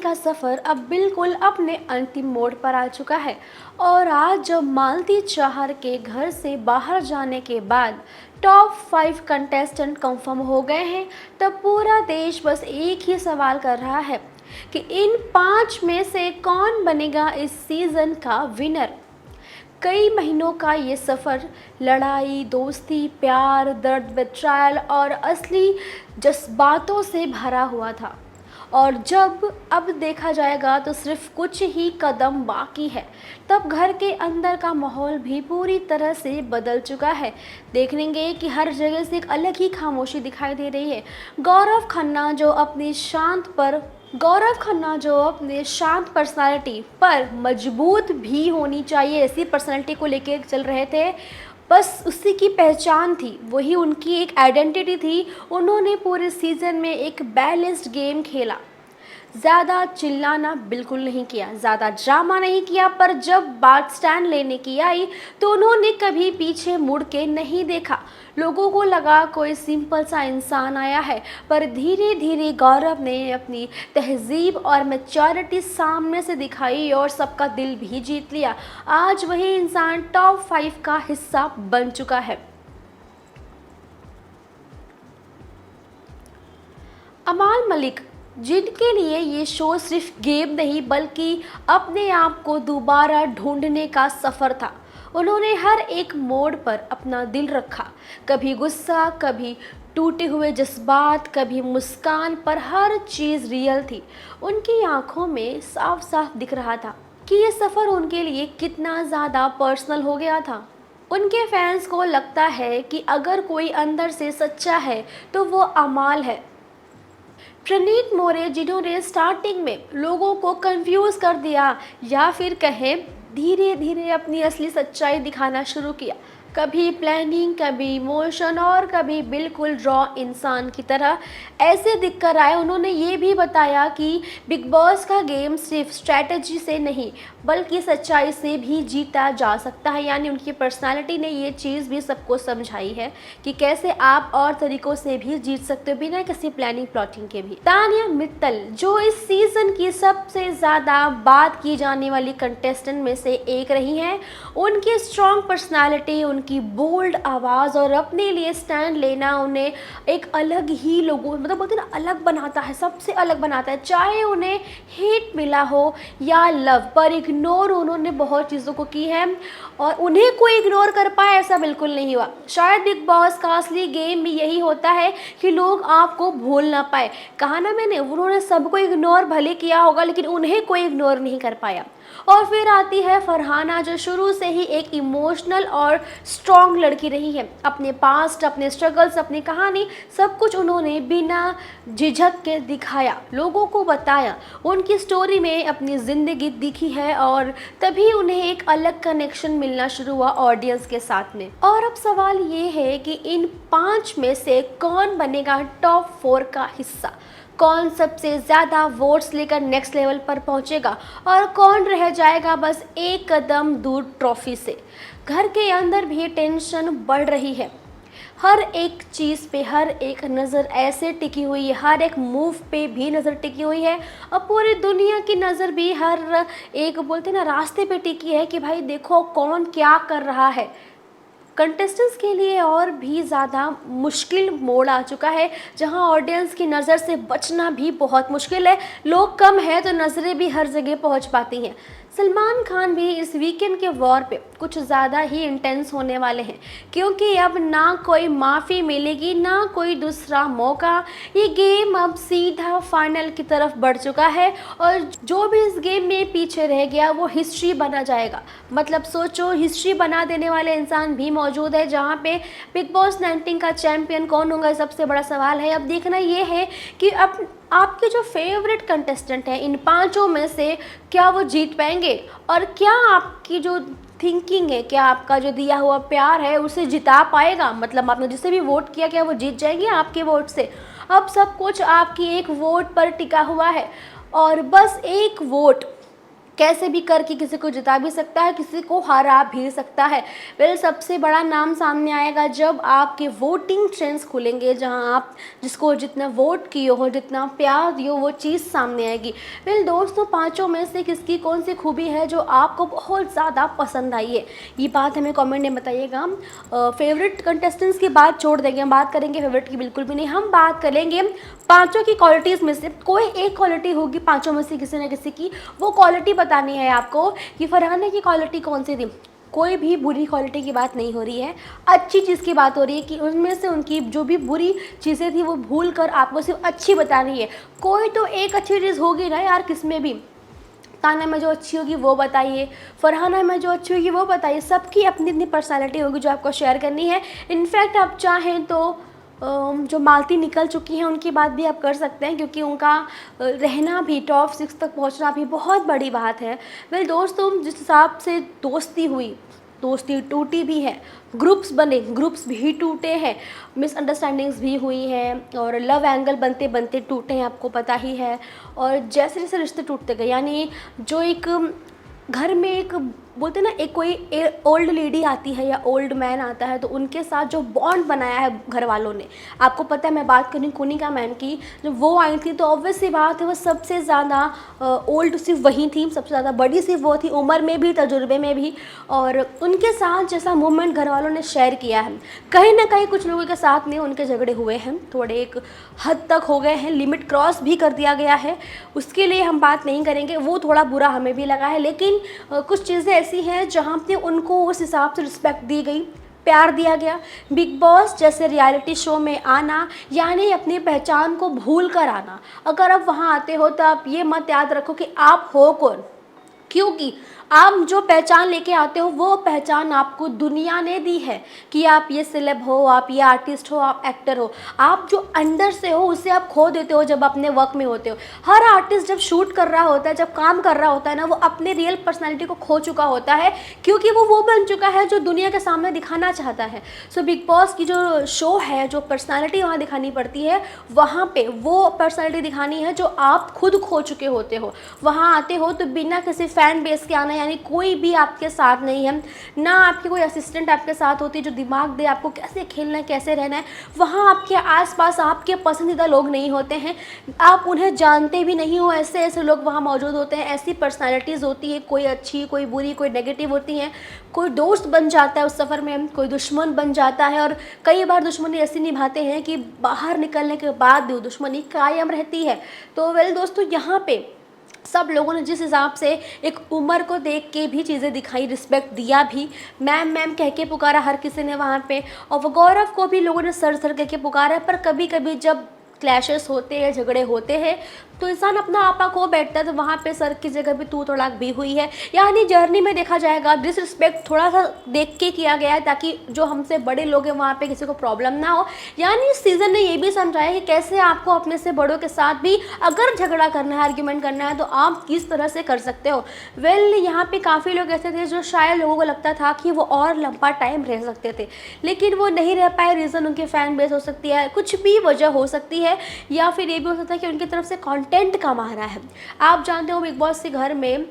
का सफ़र अब बिल्कुल अपने अंतिम मोड़ पर आ चुका है। और आज जब मालती चाहर के घर से बाहर जाने के बाद टॉप 5 कंटेस्टेंट कंफर्म हो गए हैं, तब पूरा देश बस एक ही सवाल कर रहा है कि इन 5 में से कौन बनेगा इस सीज़न का विनर। कई महीनों का ये सफ़र लड़ाई, दोस्ती, प्यार, दर्द, बेट्रायल और असली जज्बातों से भरा हुआ था। और जब अब देखा जाएगा तो सिर्फ कुछ ही कदम बाकी है, तब घर के अंदर का माहौल भी पूरी तरह से बदल चुका है। देखेंगे कि हर जगह से एक अलग ही खामोशी दिखाई दे रही है। गौरव खन्ना जो अपने शांत पर्सनालिटी पर मजबूत भी होनी चाहिए, ऐसी पर्सनालिटी को लेके चल रहे थे, बस उसी की पहचान थी, वही उनकी एक आइडेंटिटी थी। उन्होंने पूरे सीज़न में एक बैलेंस्ड गेम खेला। ज़्यादा चिल्लाना बिल्कुल नहीं किया, ज़्यादा ड्रामा नहीं किया, पर जब बात स्टैंड लेने की आई तो उन्होंने कभी पीछे मुड़ के नहीं देखा। लोगों को लगा कोई सिंपल सा इंसान आया है, पर धीरे धीरे गौरव ने अपनी तहजीब और मैच्योरिटी सामने से दिखाई और सबका दिल भी जीत लिया। आज वही इंसान टॉप 5 का हिस्सा बन चुका है। अमाल मलिक, जिनके लिए ये शो सिर्फ गेम नहीं बल्कि अपने आप को दोबारा ढूंढने का सफ़र था। उन्होंने हर एक मोड़ पर अपना दिल रखा, कभी गुस्सा, कभी टूटे हुए जज्बात, कभी मुस्कान, पर हर चीज़ रियल थी। उनकी आंखों में साफ साफ दिख रहा था कि ये सफ़र उनके लिए कितना ज़्यादा पर्सनल हो गया था। उनके फैंस को लगता है कि अगर कोई अंदर से सच्चा है तो वो अमाल है। प्रणीत मोरे, जिन्होंने स्टार्टिंग में लोगों को कंफ्यूज कर दिया, या फिर कहें धीरे धीरे अपनी असली सच्चाई दिखाना शुरू किया, कभी प्लानिंग, कभी इमोशन और कभी बिल्कुल रॉ इंसान की तरह ऐसे दिख कर आए। उन्होंने ये भी बताया कि बिग बॉस का गेम सिर्फ स्ट्रैटेजी से नहीं बल्कि सच्चाई से भी जीता जा सकता है। यानी उनकी पर्सनालिटी ने ये चीज़ भी सबको समझाई है कि कैसे आप और तरीक़ों से भी जीत सकते हो बिना किसी प्लानिंग प्लॉटिंग के भी। तानिया मित्तल, जो इस सीज़न की सबसे ज़्यादा बात की जाने वाली कंटेस्टेंट में से एक रही हैं, उनकी स्ट्रॉन्ग पर्सनालिटी, उनकी बोल्ड आवाज़ और अपने लिए स्टैंड लेना उन्हें एक अलग ही लोगों मतलब बोलते हैं ना, अलग बनाता है, सबसे अलग बनाता है। चाहे उन्हें हेट मिला हो या लव, पर इग्नोर उन्होंने बहुत चीज़ों को की है और उन्हें कोई इग्नोर कर पाए ऐसा बिल्कुल नहीं हुआ। शायद बिग बॉस का असली गेम भी यही होता है कि लोग आपको भूल ना पाए। कहा ना मैंने, उन्होंने सबको इग्नोर भले किया होगा लेकिन उन्हें कोई इग्नोर नहीं कर पाया। और फिर आती है फरहाना, जो शुरू से ही एक इमोशनल और स्ट्रॉन्ग लड़की रही है। अपने पास्ट, अपने स्ट्रगल्स, अपनी कहानी, सब कुछ उन्होंने बिना झिझक के दिखाया, लोगों को बताया। उनकी स्टोरी में अपनी ज़िंदगी दिखी है और तभी उन्हें एक अलग कनेक्शन मिलना शुरू हुआ ऑडियंस के साथ में। और अब सवाल ये है कि इन 5 में से कौन बनेगा टॉप 4 का हिस्सा, कौन सबसे ज़्यादा वोट्स लेकर नेक्स्ट लेवल पर पहुंचेगा और कौन रह जाएगा बस एक कदम दूर ट्रॉफी से। घर के अंदर भी टेंशन बढ़ रही है। हर एक चीज़ पे हर एक नज़र ऐसे टिकी हुई है, हर एक मूव पे भी नज़र टिकी हुई है। अब पूरी दुनिया की नज़र भी हर एक बोलते ना रास्ते पे टिकी है कि भाई देखो कौन क्या कर रहा है। कंटेस्टेंट्स के लिए और भी ज़्यादा मुश्किल मोड़ आ चुका है, जहां ऑडियंस की नज़र से बचना भी बहुत मुश्किल है। लोग कम हैं तो नज़रें भी हर जगह पहुंच पाती हैं। सलमान खान भी इस वीकेंड के वॉर पे कुछ ज़्यादा ही इंटेंस होने वाले हैं, क्योंकि अब ना कोई माफ़ी मिलेगी ना कोई दूसरा मौका। ये गेम अब सीधा फाइनल की तरफ बढ़ चुका है और जो भी इस गेम में पीछे रह गया वो हिस्ट्री बना जाएगा। मतलब सोचो, हिस्ट्री बना देने वाले इंसान भी मौजूद है। जहाँ पे बिग बॉस 19 का चैंपियन कौन होगा, सबसे बड़ा सवाल है। अब देखना ये है कि अब आपके जो फेवरेट कंटेस्टेंट हैं इन 5 में से क्या वो जीत पाएंगे, और क्या आपकी जो थिंकिंग है, क्या आपका जो दिया हुआ प्यार है उसे जिता पाएगा। मतलब आपने जिसे भी वोट किया, क्या वो जीत जाएंगे आपके वोट से। अब सब कुछ आपकी एक वोट पर टिका हुआ है और बस एक वोट कैसे भी करके किसी को जिता भी सकता है, किसी को हरा भी सकता है। वेल सबसे बड़ा नाम सामने आएगा जब आपके वोटिंग ट्रेंड्स खुलेंगे, जहां आप जिसको जितना वोट किए हो, जितना प्यार दियो, वो चीज़ सामने आएगी। वेल दोस्तों, पाँचों में से किसकी कौन सी खूबी है जो आपको बहुत ज़्यादा पसंद आई है, ये बात हमें कमेंट में बताइएगा। फेवरेट कंटेस्टेंट्स की बात छोड़ देंगे, हम बात करेंगे फेवरेट की बिल्कुल भी नहीं, हम बात करेंगे पाँचों की क्वालिटीज़ में से कोई एक क्वालिटी होगी पाँचों में से किसी न किसी की, वो क्वालिटी बतानी है आपको कि फरहाना की क्वालिटी कौन सी थी। कोई भी बुरी क्वालिटी की बात नहीं हो रही है, अच्छी चीज़ की बात हो रही है कि उनमें से उनकी जो भी बुरी चीज़ें थी वो भूल कर आपको सिर्फ अच्छी बतानी है। कोई तो एक अच्छी चीज़ होगी ना यार, किसमें भी। ताना में जो अच्छी होगी वो बताइए, फरहाना में जो अच्छी होगी वो बताइए। सबकी अपनी अपनी पर्सनैलिटी होगी जो आपको शेयर करनी है। इनफैक्ट आप चाहें तो जो मालती निकल चुकी हैं उनकी बात भी आप कर सकते हैं, क्योंकि उनका रहना भी टॉप 6 तक पहुंचना भी बहुत बड़ी बात है। वेल दोस्तों, जिस हिसाब से दोस्ती हुई, दोस्ती टूटी भी है, ग्रुप्स बने, ग्रुप्स भी टूटे हैं, मिसअंडरस्टैंडिंग्स भी हुई हैं, और लव एंगल बनते बनते टूटे हैं, आपको पता ही है। और जैसे जैसे रिश्ते टूटते गए, यानी जो एक घर में एक बोलते ना, एक कोई ओल्ड लेडी आती है या ओल्ड मैन आता है, तो उनके साथ जो बॉन्ड बनाया है घर वालों ने, आपको पता है मैं बात कर रही हूँ कोनिका मैम की। जब वो आई थी तो ऑब्वियस सी बात है वो सबसे ज़्यादा ओल्ड सिर्फ वही थी, सबसे ज़्यादा बड़ी सिर्फ वो थी, उम्र में भी तजुर्बे में भी। और उनके साथ जैसा मोमेंट घर वालों ने शेयर किया है, कहीं ना कहीं कुछ लोगों के साथ में उनके झगड़े हुए हैं, थोड़े एक हद तक हो गए हैं, लिमिट क्रॉस भी कर दिया गया है, उसके लिए हम बात नहीं करेंगे, वो थोड़ा बुरा हमें भी लगा है। लेकिन कुछ चीज़ें ऐसी हैं जहाँ पे उनको उस हिसाब से रिस्पेक्ट दी गई, प्यार दिया गया। बिग बॉस जैसे रियलिटी शो में आना यानी अपनी पहचान को भूल कर आना। अगर आप वहाँ आते हो तो आप ये मत याद रखो कि आप हो कौन, क्योंकि आप जो पहचान लेके आते हो वो पहचान आपको दुनिया ने दी है कि आप ये सेलेब हो, आप ये आर्टिस्ट हो, आप एक्टर हो। आप जो अंदर से हो उसे आप खो देते हो जब अपने वर्क में होते हो। हर आर्टिस्ट जब शूट कर रहा होता है, जब काम कर रहा होता है ना, वो अपने रियल पर्सनालिटी को खो चुका होता है, क्योंकि वो बन चुका है जो दुनिया के सामने दिखाना चाहता है। सो बिग बॉस की जो शो है, जो पर्सनैलिटी वहाँ दिखानी पड़ती है, वहाँ पर वो पर्सनैलिटी दिखानी है जो आप खुद खो चुके होते हो। वहाँ आते हो तो बिना किसी फैन बेस के आना, यानी कोई भी आपके साथ नहीं है, ना आपके कोई असिस्टेंट आपके साथ होती है जो दिमाग दे आपको कैसे खेलना है, कैसे रहना है। वहाँ आपके आसपास आपके पसंदीदा लोग नहीं होते हैं, आप उन्हें जानते भी नहीं हो, ऐसे ऐसे लोग वहाँ मौजूद होते हैं, ऐसी पर्सनालिटीज़ होती है, कोई अच्छी, कोई बुरी, कोई नेगेटिव होती हैं। कोई दोस्त बन जाता है उस सफ़र में, कोई दुश्मन बन जाता है, और कई बार दुश्मनी ऐसी निभाते हैं कि बाहर निकलने के बाद भी दुश्मनी कायम रहती है। तो वेल दोस्तों, यहाँ पे सब लोगों ने जिस हिसाब से एक उम्र को देख के भी चीज़ें दिखाई, रिस्पेक्ट दिया भी, मैम मैम कह के पुकारा हर किसी ने वहाँ पे, और वो गौरव को भी लोगों ने सर कह के पुकारा। पर कभी कभी जब क्लैशेस होते हैं, झगड़े होते हैं, तो इंसान अपना आपा खो बैठता है, तो वहाँ पे सर की जगह भी तू तड़ाक भी हुई है। यानी जर्नी में देखा जाएगा डिसरिस्पेक्ट थोड़ा सा देख के किया गया है, ताकि जो हमसे बड़े लोग हैं वहाँ पे किसी को प्रॉब्लम ना हो। यानी इस सीज़न ने ये भी समझाया कि कैसे आपको अपने से बड़ों के साथ भी अगर झगड़ा करना है, आर्ग्यूमेंट करना है, तो आप किस तरह से कर सकते हो। वेल यहाँ पे काफ़ी लोग ऐसे थे जो शायद लोगों को लगता था कि वो और लंबा टाइम रह सकते थे, लेकिन वो नहीं रह पाए। रीज़न उनके फैन बेस हो सकती है, कुछ भी वजह हो सकती है, या फिर ये भी हो सकता है कि उनकी तरफ से कंटेंट कम आ रहा है। आप जानते हो बिग बॉस के घर में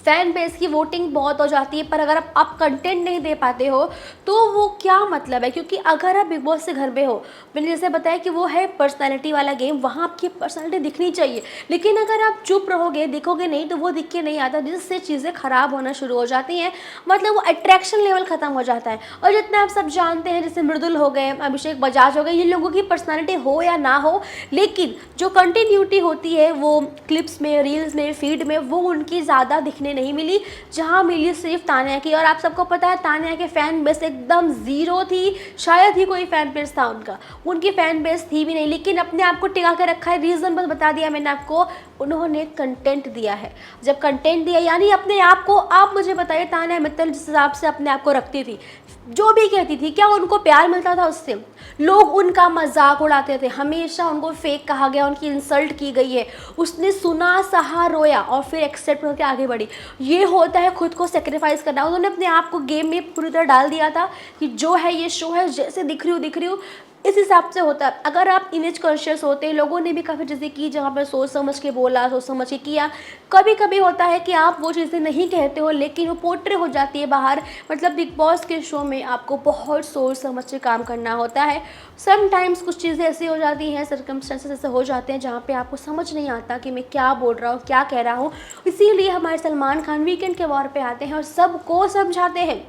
फैन बेस की वोटिंग बहुत हो जाती है, पर अगर आप कंटेंट नहीं दे पाते हो तो वो क्या मतलब है। क्योंकि अगर आप बिग बॉस से घर में हो, मैंने जैसे बताया कि वो है पर्सनालिटी वाला गेम, वहाँ आपकी पर्सनालिटी दिखनी चाहिए। लेकिन अगर आप चुप रहोगे, दिखोगे नहीं, तो वो दिख के नहीं आता, जिससे चीज़ें ख़राब होना शुरू हो जाती हैं। मतलब वो अट्रैक्शन लेवल ख़त्म हो जाता है। और जितना आप सब जानते हैं, जैसे मृदुल हो गए, अभिषेक बजाज हो गए, ये लोगों की पर्सनालिटी हो या ना हो, लेकिन जो कंटिन्यूटी होती है वो क्लिप्स में, रील्स में, फीड में, वो उनकी ज़्यादा दिखने नहीं मिली। जहाँ मिली सिर्फ तान्या की। और आप सबको पता है तान्या के फैन बेस एकदम ज़ीरो थी, शायद ही कोई फैन बेस था उनका, उनकी फैन बेस थी भी नहीं, लेकिन अपने आप को टिका के रखा है। रीज़न बस बता दिया मैंने आपको, उन्होंने कंटेंट दिया है। जब कंटेंट दिया यानी अपने आप को, आप मुझे बताइए तान्या मित्तल जिस हिसाब से अपने आप को रखती थी, जो भी कहती थी, क्या उनको प्यार मिलता था उससे? लोग उनका मजाक उड़ाते थे, हमेशा उनको फेक कहा गया, उनकी इंसल्ट की गई है। उसने सुना, सहा, रोया और फिर एक्सेप्ट करके आगे बढ़ी। ये होता है खुद को सेक्रीफाइस करना। उन्होंने अपने आप को गेम में पूरी तरह डाल दिया था कि जो है ये शो है, जैसे दिख रही हूँ इस हिसाब से होता है। अगर आप इमेज कॉन्शियस होते हैं, लोगों ने भी काफ़ी चीज़ें की जहाँ पर सोच समझ के बोला, सोच समझ के किया। कभी कभी होता है कि आप वो चीज़ें नहीं कहते हो लेकिन वो पोर्ट्रे हो जाती है बाहर। मतलब बिग बॉस के शो में आपको बहुत सोच समझ के काम करना होता है। समटाइम्स कुछ चीज़ें ऐसी हो जाती हैं, सर्कमस्टेंसेस ऐसे हो जाते हैं जहाँ पे आपको समझ नहीं आता कि मैं क्या बोल रहा हूँ, क्या कह रहा हूँ। इसीलिए हमारे सलमान खान वीकेंड के वॉर पे आते हैं और सबको समझाते हैं,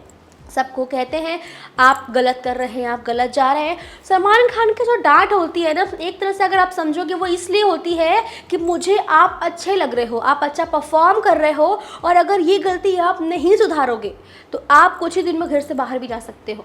सबको कहते हैं आप गलत कर रहे हैं, आप गलत जा रहे हैं। सलमान खान की जो डांट होती है ना, एक तरह से अगर आप समझोगे वो इसलिए होती है कि मुझे आप अच्छे लग रहे हो, आप अच्छा परफॉर्म कर रहे हो, और अगर ये गलती आप नहीं सुधारोगे तो आप कुछ ही दिन में घर से बाहर भी जा सकते हो।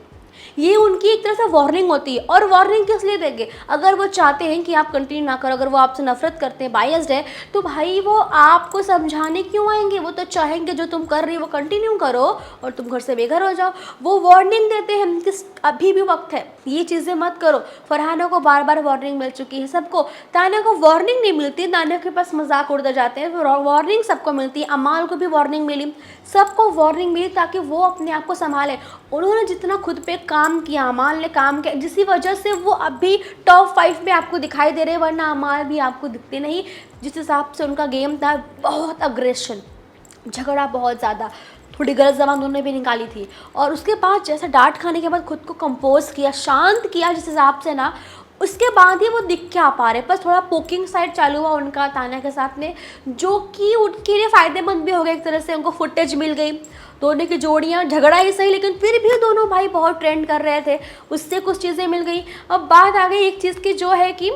ये उनकी एक तरह से वार्निंग होती है। और वार्निंग किस लिए देंगे? अगर वो चाहते हैं कि आप कंटिन्यू ना करो, अगर वो आपसे नफरत करते हैं, बायस्ड है, तो भाई वो आपको समझाने क्यों आएंगे? वो तो चाहेंगे जो तुम कर रही हो वो कंटिन्यू करो और तुम घर से बेघर हो जाओ। वो वार्निंग देते हैं कि अभी भी वक्त है, ये चीज़ें मत करो। फरहाना को बार बार वार्निंग मिल चुकी है, सबको। तान्या को वार्निंग नहीं मिलती, तान्या के पास मजाक उड़ते जाते हैं। वार्निंग सबको मिलती है, अमाल को भी वार्निंग मिली, सबको वार्निंग मिली ताकि वो अपने आप को संभाले। उन्होंने जितना खुद पे काम किया, अमाल ने काम किया, जिसकी वजह से वो अभी टॉप 5 में आपको दिखाई दे रहे हैं, वरना अमाल भी आपको दिखते नहीं। जिस हिसाब से उनका गेम था, बहुत अग्रेशन, झगड़ा बहुत ज़्यादा, थोड़ी गलत ज़बान उन्होंने भी निकाली थी। और उसके बाद जैसा डांट खाने के बाद खुद को कंपोज किया, शांत किया जिस हिसाब से ना, उसके बाद ही वो दिख क्या पा रहे। बस थोड़ा पोकिंग साइड चालू हुआ उनका तान्या के साथ में, जो कि उनके लिए फ़ायदेमंद भी हो गया एक तरह से। उनको फुटेज मिल गई, दोनों की जोड़ियाँ, झगड़ा ही सही लेकिन फिर भी दोनों भाई बहुत ट्रेंड कर रहे थे, उससे कुछ चीज़ें मिल गई। अब बात आ गई एक चीज़ की, जो है कि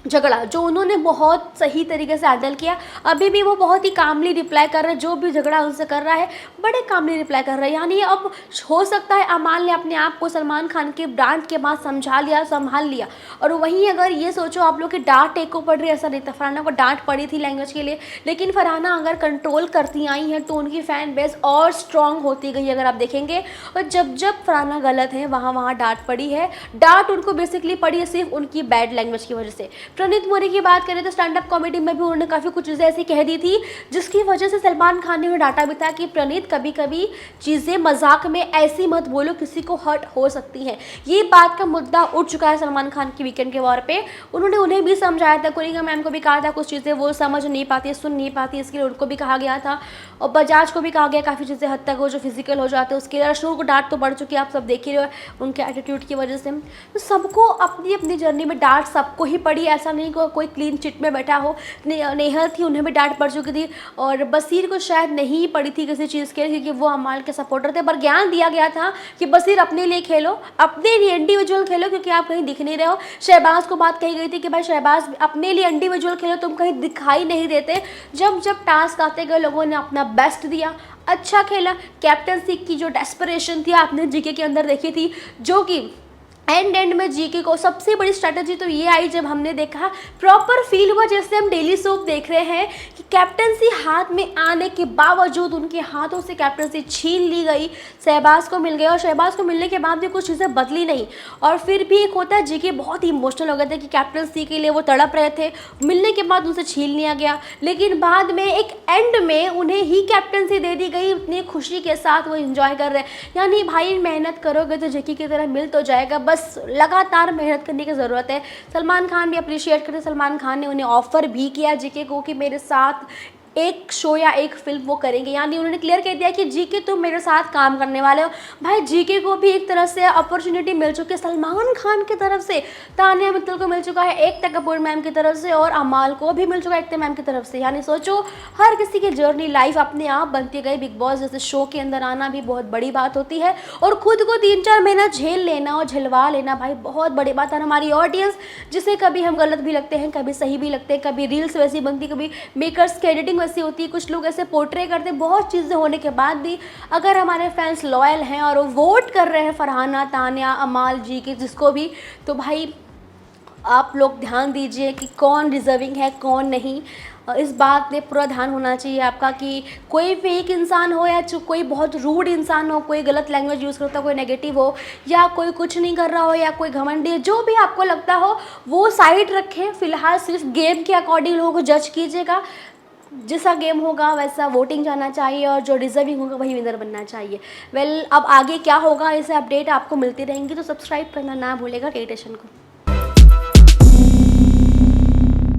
झगड़ा, जो उन्होंने बहुत सही तरीके से हैंडल किया। अभी भी वो बहुत ही कामली रिप्लाई कर रहे हैं, जो भी झगड़ा उनसे कर रहा है बड़े कामली रिप्लाई कर रहे हैं। यानी अब हो सकता है अमाल ने अपने आप को सलमान खान के डांट के बाद समझा लिया, संभाल लिया। और वहीं अगर ये सोचो आप लोग की डांट एक को पड़ रही है, ऐसा नहीं था। फरहाना को डांट पड़ी थी लैंग्वेज के लिए, लेकिन फरहाना अगर कंट्रोल करती आई हैं तो उनकी फ़ैन बेस और स्ट्रॉन्ग होती गई, अगर आप देखेंगे। और जब जब फरहाना गलत है वहाँ वहाँ डांट पड़ी है। डांट उनको बेसिकली पड़ी है सिर्फ उनकी बैड लैंग्वेज की वजह से। प्रणीत मोदी की बात करें तो स्टैंड अप कॉमेडी में भी उन्होंने काफ़ी कुछ चीज़ें ऐसी कह दी थी जिसकी वजह से सलमान खान ने भी डांटा भी था कि प्रणीत कभी कभी चीज़ें मजाक में ऐसी मत बोलो, किसी को हर्ट हो सकती है। ये बात का मुद्दा उठ चुका है सलमान खान की वीकेंड के वॉर पे। उन्होंने उन्हें भी समझाया था, कोरिका मैम को भी कहा था, कुछ चीज़ें वो समझ नहीं पाती, सुन नहीं पाती, इसके लिए उनको भी कहा गया था। और बजाज को भी कहा गया काफ़ी चीज़ें हद तक वो जो फिजिकल हो जाते हैं उसके लिए। अशनूर को डांट तो बढ़ चुकी है, आप सब देख ही रहे हो उनके एटीट्यूड की वजह से। तो सबको अपनी अपनी जर्नी में डांट सबको ही पड़ी, ऐसा नहीं कोई क्लीन चिट में बैठा हो। नेहल थी, उन्हें भी डांट पड़ चुकी थी। और बसीर को शायद नहीं पड़ी थी किसी चीज़ के लिए, क्योंकि वो अमाल के सपोर्टर थे। पर ज्ञान दिया गया था कि बसीर अपने लिए खेलो, अपने लिए इंडिविजुअल खेलो, क्योंकि आप कहीं दिख नहीं रहे हो। शहबाज को बात कही गई थी कि भाई शहबाज अपने लिए इंडिविजुअल खेलो, तुम कहीं दिखाई नहीं देते। जब जब टास्क आते गए लोगों ने अपना बेस्ट दिया, अच्छा खेला। कैप्टनसी की जो डेस्परेशन थी आपने जीके के अंदर देखी थी, जो कि एंड में जीके को सबसे बड़ी स्ट्रैटेजी तो ये आई जब हमने देखा, प्रॉपर फील हुआ जैसे हम डेली सोप देख रहे हैं कि कैप्टनसी हाथ में आने के बावजूद उनके हाथों से कैप्टनसी छीन ली गई, शहबाज को मिल गई। और शहबाज को मिलने के बाद भी कुछ चीज़ें बदली नहीं। और फिर भी एक होता है, जीके बहुत ही इमोशनल हो गए थे कि कैप्टनसी के लिए वो तड़प रहे थे, मिलने के बाद उनसे छीन लिया गया। लेकिन बाद में एक एंड में उन्हें ही कैप्टनसी दे दी गई, इतनी खुशी के साथ वो इन्जॉय कर रहे हैं। यानी भाई मेहनत करोगे तो जेकी की तरह मिल तो जाएगा, बस लगातार मेहनत करने की ज़रूरत है। सलमान खान भी अप्रिशिएट करते, सलमान खान ने उन्हें ऑफ़र भी किया जीके को कि मेरे साथ एक शो या एक फिल्म वो करेंगे। यानी उन्होंने क्लियर कह दिया कि जीके तुम मेरे साथ काम करने वाले हो। भाई जीके को भी एक तरह से अपॉर्चुनिटी मिल चुकी है सलमान खान की तरफ से, तानिया मित्तल को मिल चुका है एकता कपूर मैम की तरफ से, और अमाल को भी मिल चुका है एकता मैम की तरफ से। यानी सोचो हर किसी की जर्नी लाइफ अपने आप बनती गई। बिग बॉस जैसे शो के अंदर आना भी बहुत बड़ी बात होती है, और खुद को 3-4 महीना झेल लेना और झिलवा लेना भाई बहुत बड़ी बात है। हमारी ऑडियंस जिसे कभी हम गलत भी लगते हैं, कभी सही भी लगते हैं, कभी रील्स वैसी बनती, कभी मेकर्स की एडिटिंग वैसी होती है, कुछ लोग ऐसे पोर्ट्रे करते, बहुत चीज़ें होने के बाद भी अगर हमारे फैंस लॉयल हैं और वो वोट कर रहे हैं फरहाना, तान्या, अमाल जी की जिसको भी, तो भाई आप लोग ध्यान दीजिए कि कौन डिज़र्विंग है कौन नहीं। इस बात पे पूरा ध्यान होना चाहिए आपका कि कोई फेक इंसान हो या कोई बहुत रूड इंसान हो, कोई गलत लैंग्वेज यूज़ करता हो, कोई नेगेटिव हो, या कोई कुछ नहीं कर रहा हो, या कोई घमंडी, जो भी आपको लगता हो वो साइड रखें। फ़िलहाल सिर्फ गेम के अकॉर्डिंग लोगों को जज कीजिएगा। जैसा गेम होगा वैसा वोटिंग जाना चाहिए और जो डिजर्विंग होगा वही विनर बनना चाहिए। वेल अब आगे क्या होगा, इसे अपडेट आपको मिलती रहेंगी, तो सब्सक्राइब करना ना भूलेगा टेटेशन को।